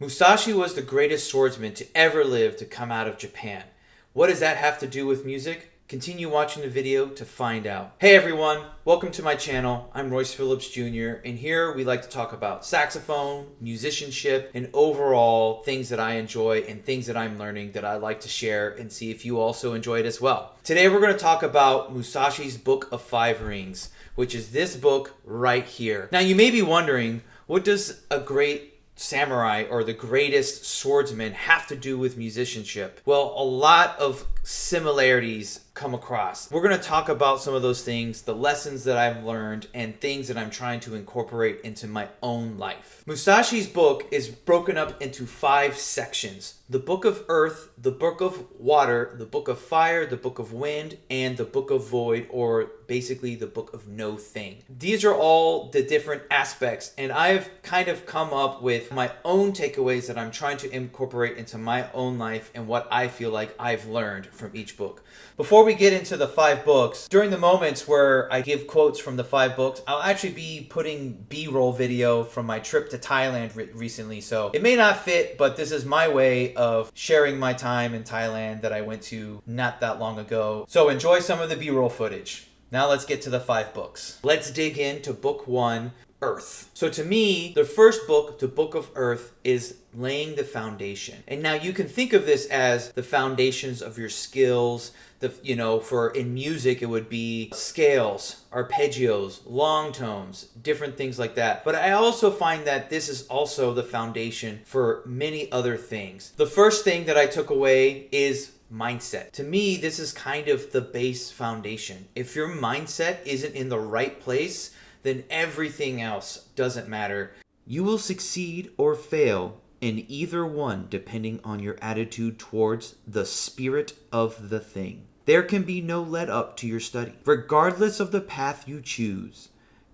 Musashi was the greatest swordsman to ever live to come out of Japan. What does that have to do with music? Continue watching the video to find out. Hey everyone, welcome to my channel. I'm Royce Phillips Jr. and here we like to talk about saxophone, musicianship, and overall things that I enjoy and things that I'm learning that I like to share and see if you also enjoy it as well. Today we're going to talk about Musashi's Book of Five Rings, which is this book right here. Now you may be wondering, what does a great samurai or the greatest swordsman have to do with musicianship? Well, a lot of similarities come across. We're going to talk about some of those things, the lessons that I've learned, and things that I'm trying to incorporate into my own life. Musashi's book is broken up into 5 sections: the Book of Earth, the Book of Water, the Book of Fire, the Book of Wind, and the Book of Void, or basically the Book of No Thing. These are all the different aspects, and I've kind of come up with my own takeaways that I'm trying to incorporate into my own life and what I feel like I've learned from each book. Before we get into the 5 books, during the moments where I give quotes from the 5 books, I'll actually be putting B-roll video from my trip to Thailand recently, so it may not fit, but this is my way of sharing my time in Thailand that I went to not that long ago. So enjoy some of the B-roll footage. Now let's get to the 5 books. Let's dig into book 1, Earth. So to me, the first book, the Book of Earth, is laying the foundation. And now you can think of this as the foundations of your skills. For in music, it would be scales, arpeggios, long tones, different things like that. But I also find that this is also the foundation for many other things. The first thing that I took away is mindset. To me, this is kind of the base foundation. If your mindset isn't in the right place, then everything else doesn't matter. You will succeed or fail in either one depending on your attitude towards the spirit of the thing. There can be no let up to your study, regardless of the path you choose.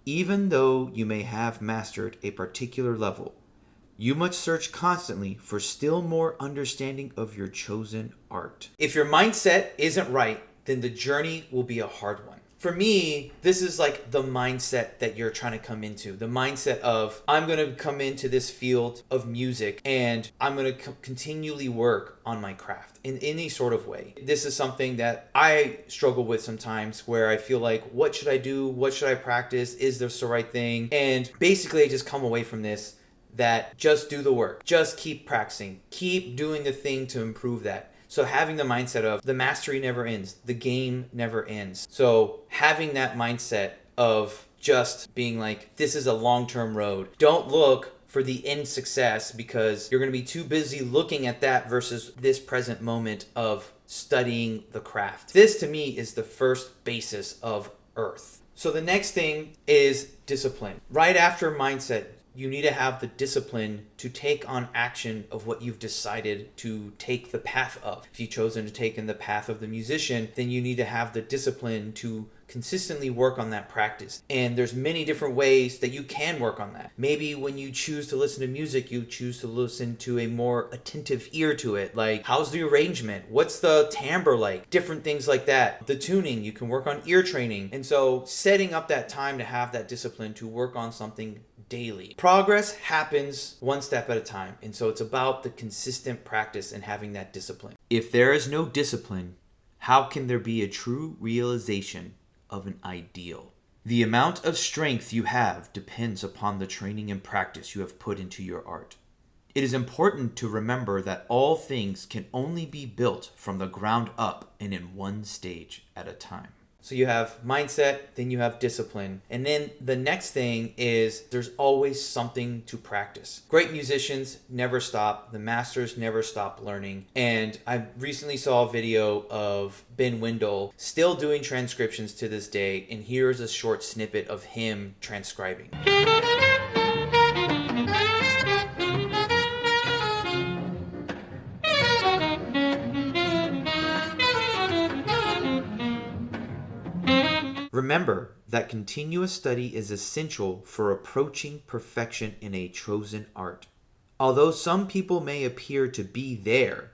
Even though you may have mastered a particular level, you must search constantly for still more understanding of your chosen art. If your mindset isn't right, then the journey will be a hard one. For me, this is like the mindset that you're trying to come into. The mindset of, I'm going to come into this field of music and I'm going to continually work on my craft in any sort of way. This is something that I struggle with sometimes, where I feel like, what should I do? What should I practice? Is this the right thing? And basically I just come away from this that just do the work. Just keep practicing. Keep doing the thing to improve that. So having the mindset of the mastery never ends, the game never ends. So having that mindset of just being like, this is a long-term road. Don't look for the end success because you're going to be too busy looking at that versus this present moment of studying the craft. This to me is the first basis of Earth. So the next thing is discipline. Right after mindset, you need to have the discipline to take on action of what you've decided to take the path of. If you've chosen to take in the path of the musician, then you need to have the discipline to consistently work on that practice. And there's many different ways that you can work on that. Maybe when you choose to listen to music, you choose to listen to a more attentive ear to it. Like, how's the arrangement? What's the timbre like? Different things like that. The tuning, you can work on ear training. And so setting up that time to have that discipline to work on something daily. Progress happens one step at a time, and so it's about the consistent practice and having that discipline. If there is no discipline, how can there be a true realization of an ideal? The amount of strength you have depends upon the training and practice you have put into your art. It is important to remember that all things can only be built from the ground up and in one stage at a time. So you have mindset, then you have discipline. And then the next thing is there's always something to practice. Great musicians never stop. The masters never stop learning. And I recently saw a video of Ben Wendell still doing transcriptions to this day. And here's a short snippet of him transcribing. Remember that continuous study is essential for approaching perfection in a chosen art. Although some people may appear to be there,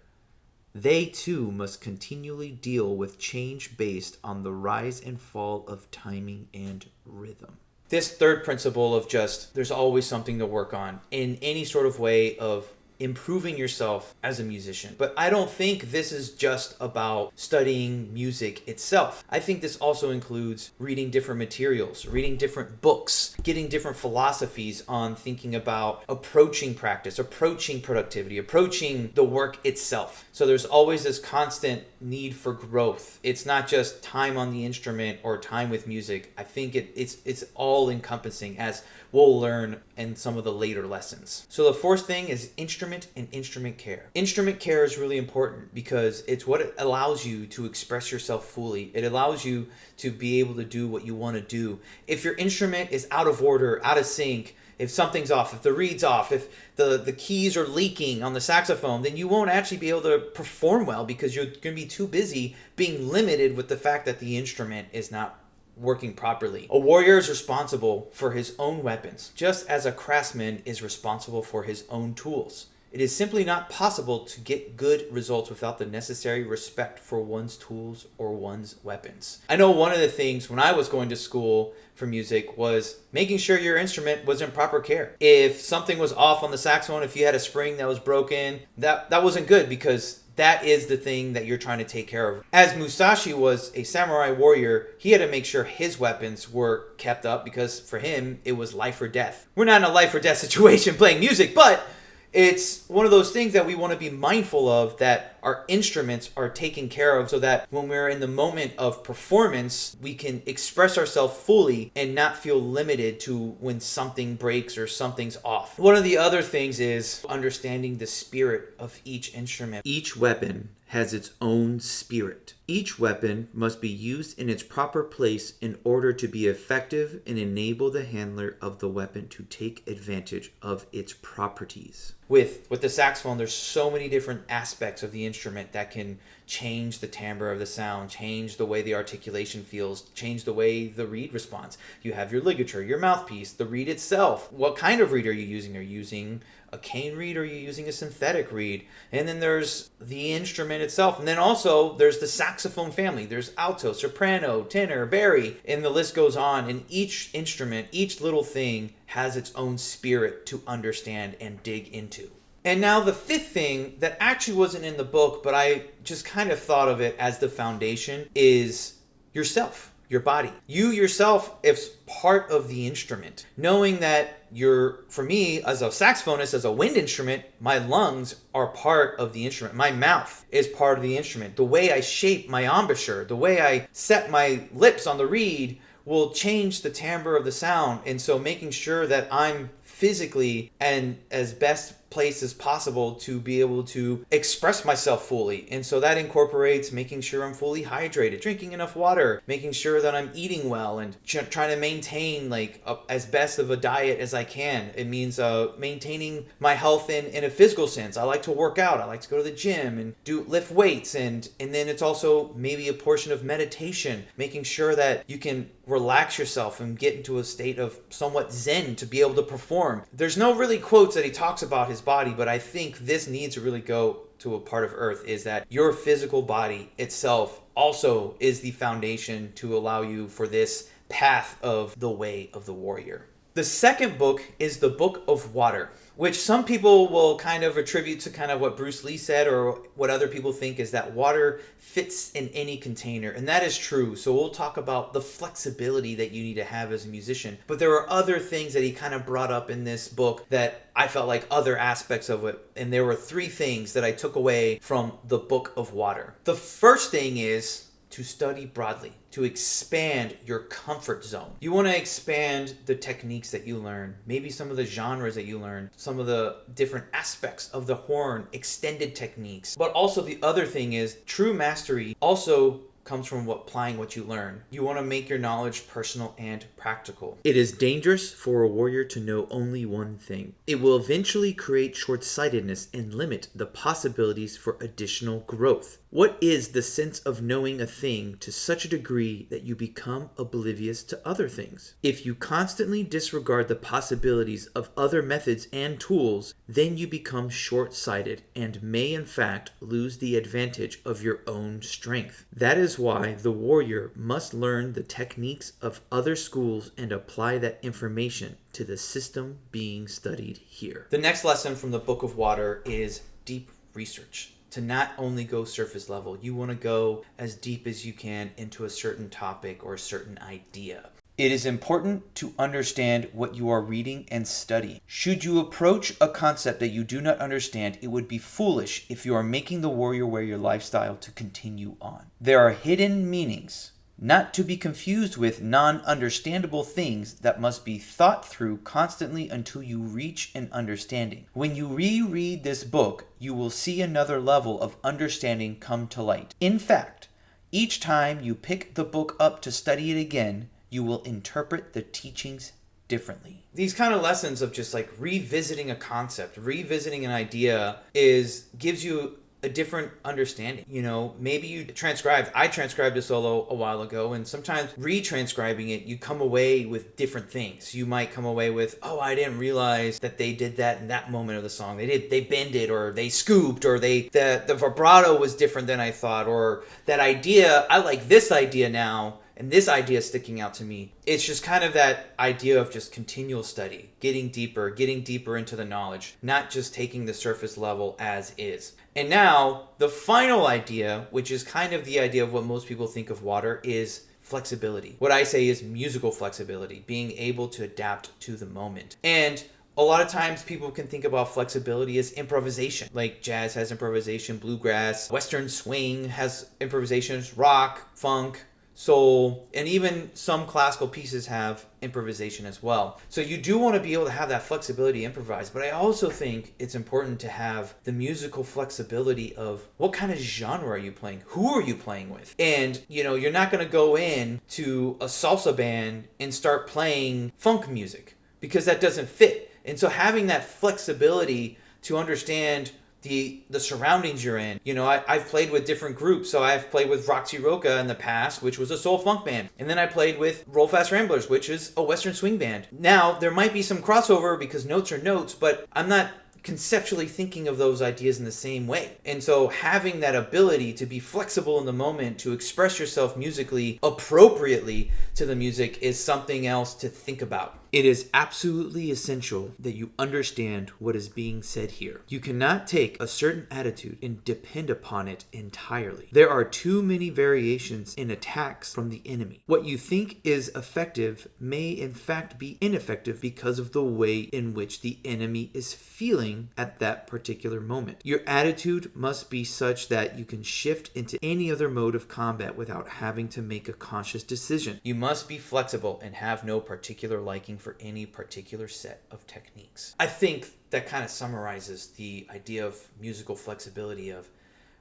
they too must continually deal with change based on the rise and fall of timing and rhythm. This third principle of just there's always something to work on in any sort of way of improving yourself as a musician. But I don't think this is just about studying music itself. I think this also includes reading different materials, reading different books, getting different philosophies on thinking about approaching practice, approaching productivity, approaching the work itself. So there's always this constant need for growth. It's not just time on the instrument or time with music. I think it's all encompassing, as we'll learn in some of the later lessons. So the fourth thing is instrument and instrument care. Instrument care is really important because it's what it allows you to express yourself fully. It allows you to be able to do what you want to do. If your instrument is out of order, out of sync, if something's off, if the reed's off, if the keys are leaking on the saxophone, then you won't actually be able to perform well because you're going to be too busy being limited with the fact that the instrument is not working properly. A warrior is responsible for his own weapons, just as a craftsman is responsible for his own tools. It is simply not possible to get good results without the necessary respect for one's tools or one's weapons. I know one of the things when I was going to school for music was making sure your instrument was in proper care. If something was off on the saxophone, if you had a spring that was broken, that wasn't good, because that is the thing that you're trying to take care of. As Musashi was a samurai warrior, he had to make sure his weapons were kept up because for him, it was life or death. We're not in a life or death situation playing music, but it's one of those things that we want to be mindful of, that our instruments are taken care of so that when we're in the moment of performance, we can express ourselves fully and not feel limited to when something breaks or something's off. One of the other things is understanding the spirit of each instrument. Each weapon has its own spirit. Each weapon must be used in its proper place in order to be effective and enable the handler of the weapon to take advantage of its properties. With the saxophone, there's so many different aspects of the instrument that can change the timbre of the sound, change the way the articulation feels, change the way the reed responds. You have your ligature, your mouthpiece, the reed itself. What kind of reed are you using? Are you using a cane reed or are you using a synthetic reed? And then there's the instrument itself. And then also there's the saxophone family. There's alto, soprano, tenor, bari, and the list goes on. And each instrument, each little thing has its own spirit to understand and dig into. And now the fifth thing that actually wasn't in the book, but I just kind of thought of it as the foundation, is yourself, your body. You yourself is part of the instrument. Knowing that for me, as a saxophonist, as a wind instrument, my lungs are part of the instrument. My mouth is part of the instrument. The way I shape my embouchure, the way I set my lips on the reed will change the timbre of the sound. And so making sure that I'm physically and as best place as possible to be able to express myself fully. And so that incorporates making sure I'm fully hydrated, drinking enough water, making sure that I'm eating well, and trying to maintain as best of a diet as I can. It means maintaining my health in a physical sense. I like to work out. I like to go to the gym and lift weights. And then it's also maybe a portion of meditation, making sure that you can relax yourself and get into a state of somewhat zen to be able to perform. There's no really quotes that he talks about his body, but I think this needs to really go to a part of earth, is that your physical body itself also is the foundation to allow you for this path of the way of the warrior. The second book is the Book of Water, which some people will kind of attribute to kind of what Bruce Lee said, or what other people think is that water fits in any container. And that is true. So we'll talk about the flexibility that you need to have as a musician. But there are other things that he kind of brought up in this book that I felt like other aspects of it. And there were three things that I took away from the Book of Water. The first thing is to study broadly, to expand your comfort zone. You want to expand the techniques that you learn, maybe some of the genres that you learn, some of the different aspects of the horn, extended techniques. But also the other thing is true mastery also comes from applying what you learn. You want to make your knowledge personal and practical. It is dangerous for a warrior to know only one thing. It will eventually create short-sightedness and limit the possibilities for additional growth. What is the sense of knowing a thing to such a degree that you become oblivious to other things? If you constantly disregard the possibilities of other methods and tools, then you become short-sighted and may in fact lose the advantage of your own strength. That is is why the warrior must learn the techniques of other schools and apply that information to the system being studied here. The next lesson from the Book of Water is deep research. To not only go surface level, you want to go as deep as you can into a certain topic or a certain idea. It is important to understand what you are reading and studying. Should you approach a concept that you do not understand, it would be foolish if you are making the warrior wear your lifestyle to continue on. There are hidden meanings, not to be confused with non-understandable things that must be thought through constantly until you reach an understanding. When you reread this book, you will see another level of understanding come to light. In fact, each time you pick the book up to study it again, you will interpret the teachings differently. These kind of lessons of just like revisiting a concept, revisiting an idea gives you a different understanding. You know, maybe I transcribed a solo a while ago, and sometimes retranscribing it, you come away with different things. You might come away with, oh, I didn't realize that they did that in that moment of the song. They bended, or they scooped, or the vibrato was different than I thought, or that idea, I like this idea now, and this idea is sticking out to me. It's just kind of that idea of just continual study, getting deeper into the knowledge, not just taking the surface level as is. And now, the final idea, which is kind of the idea of what most people think of water, is flexibility. What I say is musical flexibility, being able to adapt to the moment. And a lot of times people can think about flexibility as improvisation. Like jazz has improvisation, bluegrass, Western swing has improvisations, rock, funk, soul, and even some classical pieces have improvisation as well. So you do want to be able to have that flexibility to improvise, but I also think it's important to have the musical flexibility of what kind of genre are you playing? Who are you playing with? And, you know, you're not going to go in to a salsa band and start playing funk music because that doesn't fit. And so having that flexibility to understand the surroundings you're in. You know, I've played with different groups. So I've played with Roxy Roca in the past, which was a soul funk band. And then I played with Roll Fast Ramblers, which is a Western swing band. Now, there might be some crossover because notes are notes, but I'm not conceptually thinking of those ideas in the same way. And so having that ability to be flexible in the moment, to express yourself musically appropriately to the music is something else to think about. It is absolutely essential that you understand what is being said here. You cannot take a certain attitude and depend upon it entirely. There are too many variations in attacks from the enemy. What you think is effective may in fact be ineffective because of the way in which the enemy is feeling at that particular moment. Your attitude must be such that you can shift into any other mode of combat without having to make a conscious decision. You must be flexible and have no particular liking for any particular set of techniques. I think that kind of summarizes the idea of musical flexibility of,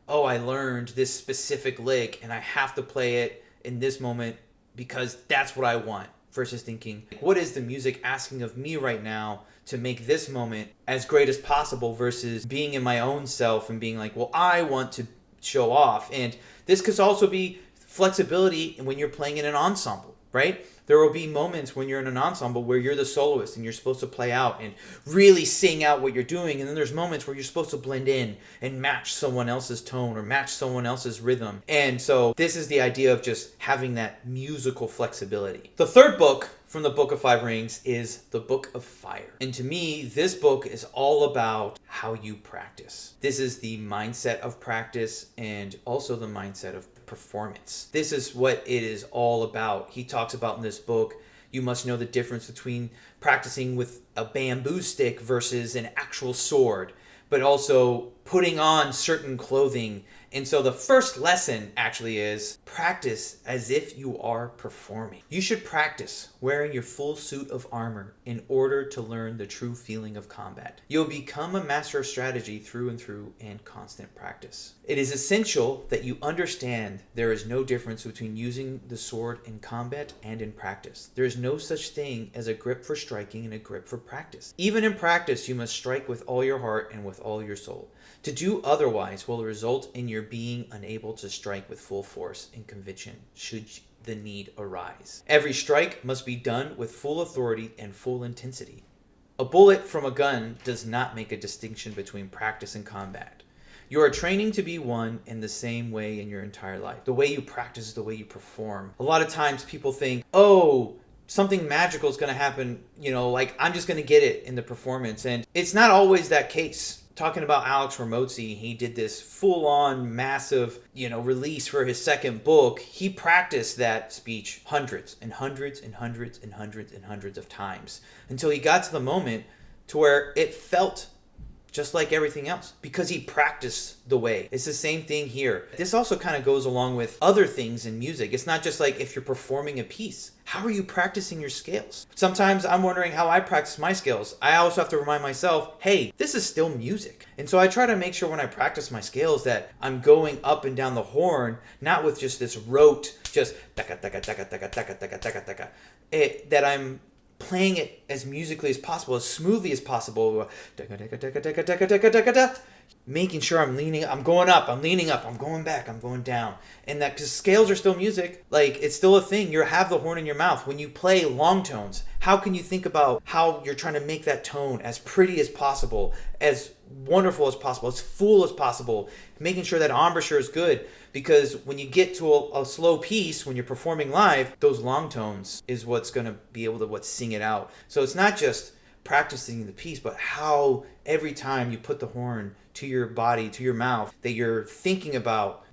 oh, I learned this specific lick and I have to play it in this moment because that's what I want, versus thinking, what is the music asking of me right now to make this moment as great as possible, versus being in my own self and being like, well, I want to show off. And this could also be flexibility when you're playing in an ensemble, right? There will be moments when you're in an ensemble where you're the soloist and you're supposed to play out and really sing out what you're doing. And then there's moments where you're supposed to blend in and match someone else's tone or match someone else's rhythm. And so this is the idea of just having that musical flexibility. The third book from the Book of Five Rings is the Book of Fire. And to me, this book is all about how you practice. This is the mindset of practice and also the mindset of performance. This is what it is all about. He talks about in this book, you must know the difference between practicing with a bamboo stick versus an actual sword, but also putting on certain clothing. And so the first lesson actually is practice as if you are performing. You should practice wearing your full suit of armor in order to learn the true feeling of combat. You'll become a master of strategy through and through and constant practice. It is essential that you understand there is no difference between using the sword in combat and in practice. There is no such thing as a grip for striking and a grip for practice. Even in practice, you must strike with all your heart and with all your soul. To do otherwise will result in your being unable to strike with full force and conviction should the need arise. Every strike must be done with full authority and full intensity. A bullet from a gun does not make a distinction between practice and combat. You are training to be one in the same way in your entire life. The way you practice, the way you perform. A lot of times people think, oh, something magical is going to happen, like I'm just going to get it in the performance. And it's not always that case. Talking about Alex Ramosi, he did this full-on massive, release for his second book. He practiced that speech hundreds and hundreds and hundreds and hundreds and hundreds of times until he got to the moment to where it felt just like everything else because he practiced the way. It's the same thing here. This also kind of goes along with other things in music. It's not just like if you're performing a piece. How are you practicing your scales? Sometimes I'm wondering how I practice my scales. I also have to remind myself, hey, this is still music. And so I try to make sure when I practice my scales that I'm going up and down the horn, not with just this rote, just taka taka taka taka taka taka taka taka. That I'm playing it as musically as possible, as smoothly as possible. Making sure I'm leaning, I'm going up, I'm leaning up, I'm going back, I'm going down. And that, because scales are still music, like it's still a thing. You have the horn in your mouth. When you play long tones, how can you think about how you're trying to make that tone as pretty as possible, as wonderful as possible, as full as possible, making sure that embouchure is good? Because when you get to a slow piece, when you're performing live, those long tones is what's going to be able to sing it out. So it's not just practicing the piece, but how every time you put the horn to your body, to your mouth, that you're thinking about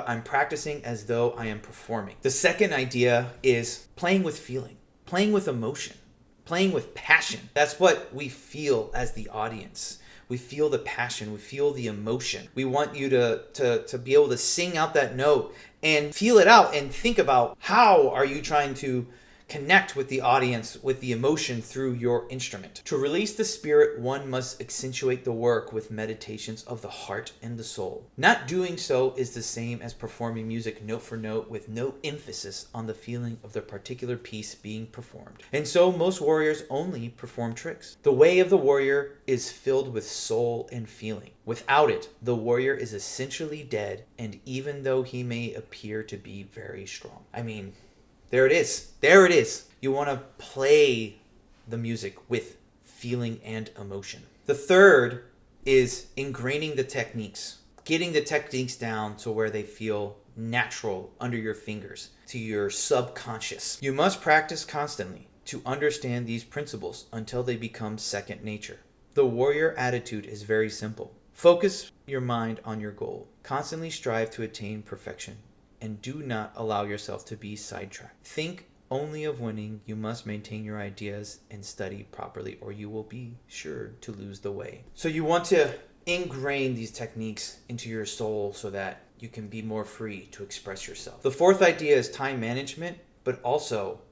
I'm practicing as though I am performing. The second idea is playing with feeling, playing with emotion, playing with passion. That's what we feel as the audience. We feel the passion, we feel the emotion. We want you to be able to sing out that note and feel it out and think about how are you trying to connect with the audience with the emotion through your instrument. To release the spirit, one must accentuate the work with meditations of the heart and the soul. Not doing so is the same as performing music note for note with no emphasis on the feeling of the particular piece being performed. And so most warriors only perform tricks. The way of the warrior is filled with soul and feeling. Without it, the warrior is essentially dead, and even though he may appear to be very strong. There it is. There it is. You want to play the music with feeling and emotion. The third is ingraining the techniques, getting the techniques down to where they feel natural under your fingers, to your subconscious. You must practice constantly to understand these principles until they become second nature. The warrior attitude is very simple. Focus your mind on your goal. Constantly strive to attain perfection. And do not allow yourself to be sidetracked. Think only of winning. You must maintain your ideas and study properly, or you will be sure to lose the way. So you want to ingrain these techniques into your soul so that you can be more free to express yourself. The fourth idea is time management, but also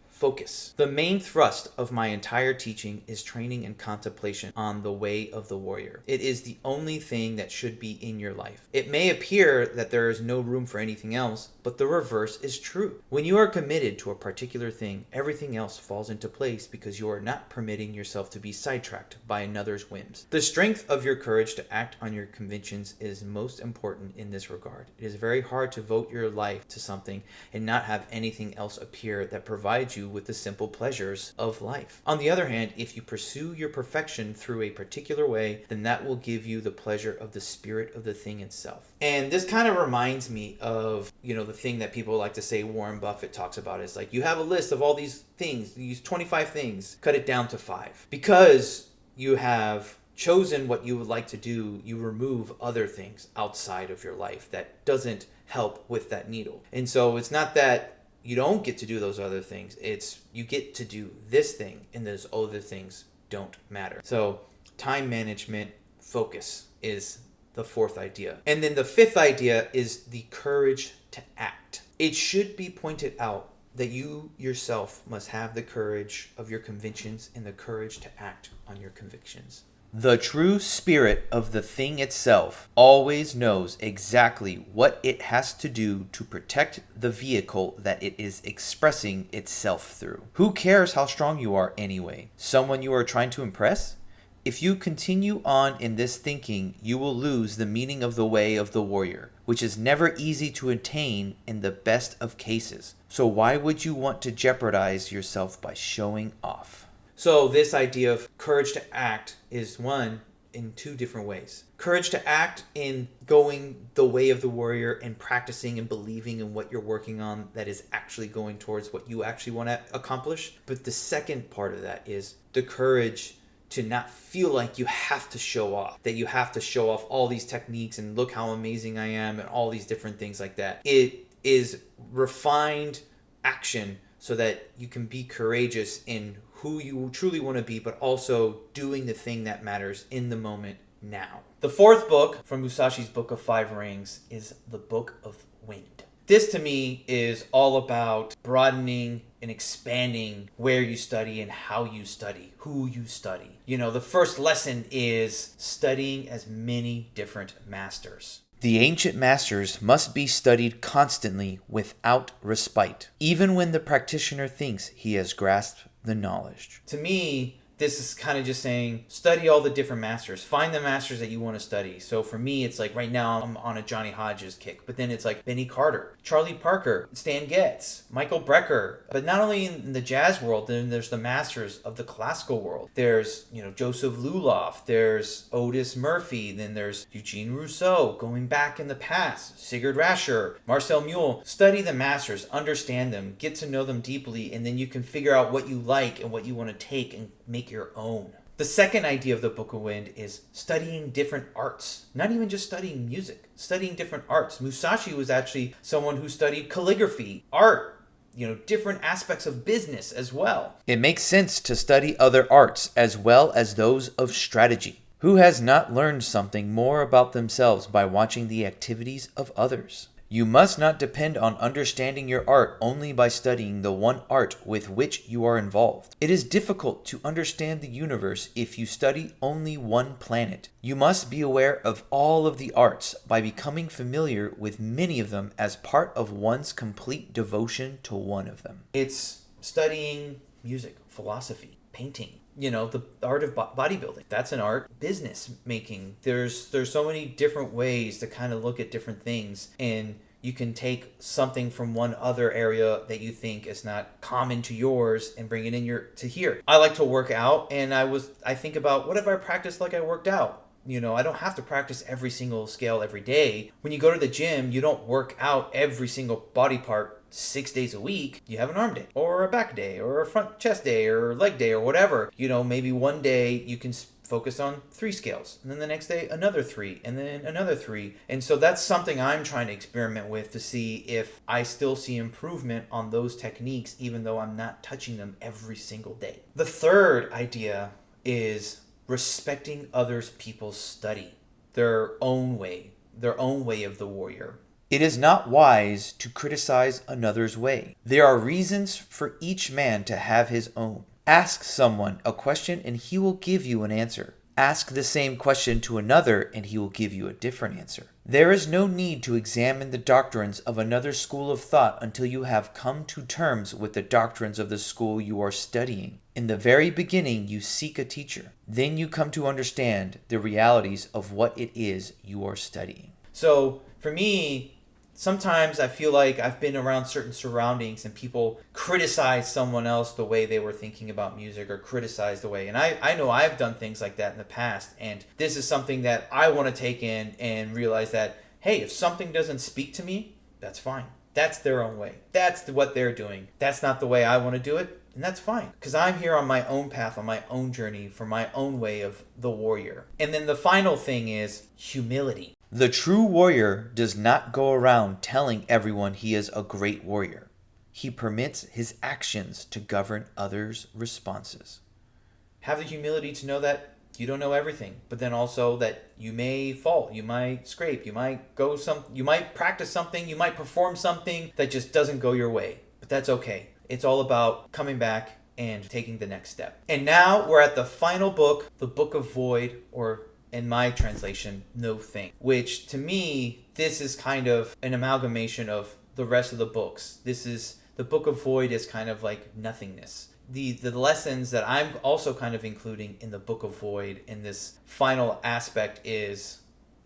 focus. The main thrust of my entire teaching is training and contemplation on the way of the warrior. It is the only thing that should be in your life. It may appear that there is no room for anything else, but the reverse is true. When you are committed to a particular thing, everything else falls into place because you are not permitting yourself to be sidetracked by another's whims. The strength of your courage to act on your convictions is most important in this regard. It is very hard to devote your life to something and not have anything else appear that provides you with the simple pleasures of life. On the other hand, if you pursue your perfection through a particular way, then that will give you the pleasure of the spirit of the thing itself. And this kind of reminds me of, the thing that people like to say Warren Buffett talks about is like, you have a list of all these things, these 25 things, cut it down to 5. Because you have chosen what you would like to do, you remove other things outside of your life that doesn't help with that needle. And so it's not that you don't get to do those other things. It's you get to do this thing and those other things don't matter. So time management, focus is the fourth idea. And then the fifth idea is the courage to act. It should be pointed out that you yourself must have the courage of your convictions and the courage to act on your convictions. The true spirit of the thing itself always knows exactly what it has to do to protect the vehicle that it is expressing itself through. Who cares how strong you are anyway? Someone you are trying to impress? If you continue on in this thinking, you will lose the meaning of the way of the warrior, which is never easy to attain in the best of cases. So why would you want to jeopardize yourself by showing off? So this idea of courage to act is one, in two different ways. Courage to act in going the way of the warrior and practicing and believing in what you're working on that is actually going towards what you actually want to accomplish. But the second part of that is the courage to not feel like you have to show off, that you have to show off all these techniques and look how amazing I am and all these different things like that. It is refined action so that you can be courageous in who you truly want to be, but also doing the thing that matters in the moment now. The fourth book from Musashi's Book of Five Rings is the Book of Wind. This to me is all about broadening and expanding where you study and how you study, who you study. You know, the first lesson is studying as many different masters. The ancient masters must be studied constantly without respite, even when the practitioner thinks he has grasped the knowledge. To me, this is kind of just saying, study all the different masters. Find the masters that you want to study. So for me, it's like right now I'm on a Johnny Hodges kick. But then it's like Benny Carter, Charlie Parker, Stan Getz, Michael Brecker. But not only in the jazz world, then there's the masters of the classical world. There's, Joseph Luloff. There's Otis Murphy. Then there's Eugene Rousseau, going back in the past. Sigurd Rascher, Marcel Mule. Study the masters, understand them, get to know them deeply, and then you can figure out what you like and what you want to take and make your own. The second idea of the Book of Wind is studying different arts. Not even just studying music, studying different arts. Musashi was actually someone who studied calligraphy, art, different aspects of business as well. It makes sense to study other arts as well as those of strategy. Who has not learned something more about themselves by watching the activities of others? You must not depend on understanding your art only by studying the one art with which you are involved. It is difficult to understand the universe if you study only one planet. You must be aware of all of the arts by becoming familiar with many of them as part of one's complete devotion to one of them. It's studying music, philosophy, painting. The art of bodybuilding. That's an art. Business making. There's so many different ways to kind of look at different things, and you can take something from one other area that you think is not common to yours and bring it in to here. I like to work out, and I think about, what if I practiced like I worked out? I don't have to practice every single scale every day. When you go to the gym, you don't work out every single body part 6 days a week. You have an arm day or a back day or a front chest day or leg day or whatever. Maybe one day you can focus on 3 scales, and then the next day another 3, and then another 3. And so that's something I'm trying to experiment with to see if I still see improvement on those techniques, even though I'm not touching them every single day. The third idea is respecting others' people's study, their own way of the warrior. It is not wise to criticize another's way. There are reasons for each man to have his own. Ask someone a question and he will give you an answer. Ask the same question to another and he will give you a different answer. There is no need to examine the doctrines of another school of thought until you have come to terms with the doctrines of the school you are studying. In the very beginning, you seek a teacher. Then you come to understand the realities of what it is you are studying. So, for me, sometimes I feel like I've been around certain surroundings and people criticize someone else the way they were thinking about music, or criticize the way. And I know I've done things like that in the past. And this is something that I want to take in and realize that, hey, if something doesn't speak to me, that's fine. That's their own way. That's what they're doing. That's not the way I want to do it. And that's fine. Because I'm here on my own path, on my own journey, for my own way of the warrior. And then the final thing is humility. The true warrior does not go around telling everyone he is a great warrior. He permits his actions to govern others' responses. Have the humility to know that you don't know everything, but then also that you may fall, you might scrape, you might practice something, you might perform something that just doesn't go your way. But that's okay. It's all about coming back and taking the next step. And now we're at the final book, the Book of Void, or in my translation, No Thing, which to me, this is kind of an amalgamation of the rest of the books. The Book of Void is kind of like nothingness. The lessons that I'm also kind of including in the Book of Void in this final aspect is,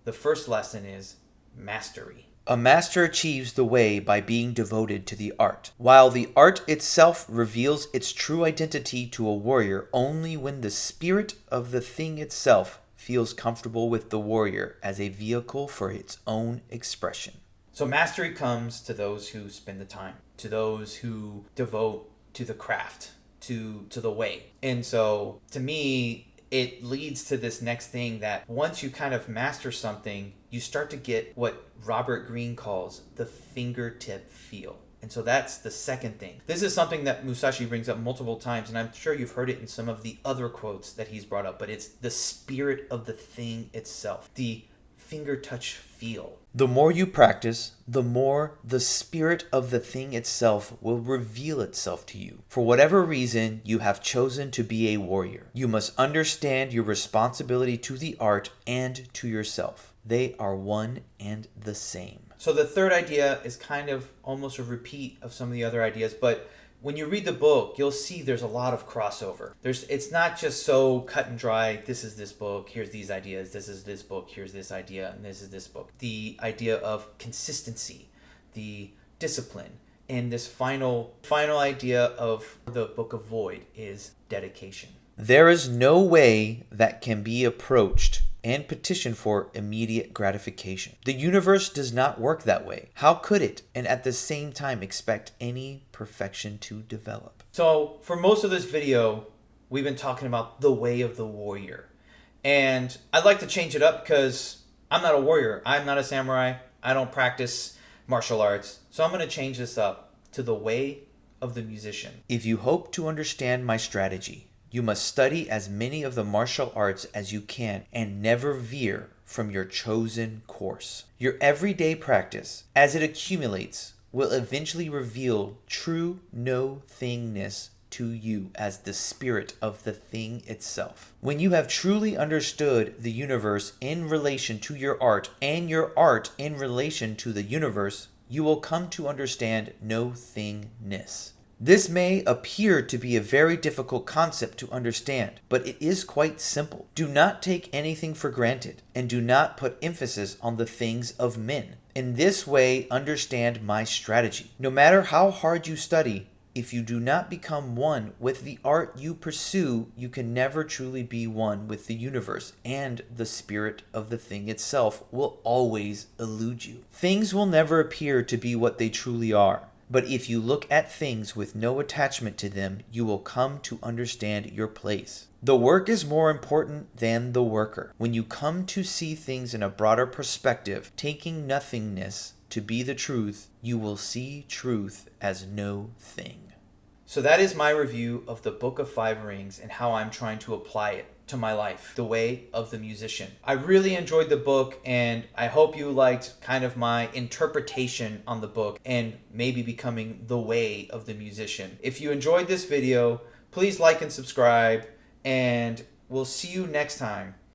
the first lesson is mastery. A master achieves the way by being devoted to the art, while the art itself reveals its true identity to a warrior only when the spirit of the thing itself feels comfortable with the warrior as a vehicle for its own expression. So mastery comes to those who spend the time, to those who devote to the craft, to the way. And so to me, it leads to this next thing, that once you kind of master something, you start to get what Robert Greene calls the fingertip feel. And so that's the second thing. This is something that Musashi brings up multiple times, and I'm sure you've heard it in some of the other quotes that he's brought up, but it's the spirit of the thing itself, the finger touch feel. The more you practice, the more the spirit of the thing itself will reveal itself to you. For whatever reason you have chosen to be a warrior, you must understand your responsibility to the art and to yourself. They are one and the same. So the third idea is kind of almost a repeat of some of the other ideas, but when you read the book, you'll see there's a lot of crossover. It's not just so cut and dry, this is this book, here's these ideas, this is this book, here's this idea, and this is this book. The idea of consistency, the discipline, and this final idea of the Book of Void is dedication. There is no way that can be approached and petition for immediate gratification. The universe does not work that way. How could it, and at the same time expect any perfection to develop? So for most of this video, we've been talking about the way of the warrior. And I'd like to change it up because I'm not a warrior. I'm not a samurai. I don't practice martial arts. So I'm going to change this up to the way of the musician. If you hope to understand my strategy, you must study as many of the martial arts as you can and never veer from your chosen course. Your everyday practice, as it accumulates, will eventually reveal true no-thingness to you as the spirit of the thing itself. When you have truly understood the universe in relation to your art and your art in relation to the universe, you will come to understand no-thingness. This may appear to be a very difficult concept to understand, but it is quite simple. Do not take anything for granted, and do not put emphasis on the things of men. In this way, understand my strategy. No matter how hard you study, if you do not become one with the art you pursue, you can never truly be one with the universe, and the spirit of the thing itself will always elude you. Things will never appear to be what they truly are. But if you look at things with no attachment to them, you will come to understand your place. The work is more important than the worker. When you come to see things in a broader perspective, taking nothingness to be the truth, you will see truth as no thing. So that is my review of the Book of Five Rings and how I'm trying to apply it to my life, the way of the musician. I really enjoyed the book, and I hope you liked kind of my interpretation on the book and maybe becoming the way of the musician. If you enjoyed this video, please like and subscribe, and we'll see you next time.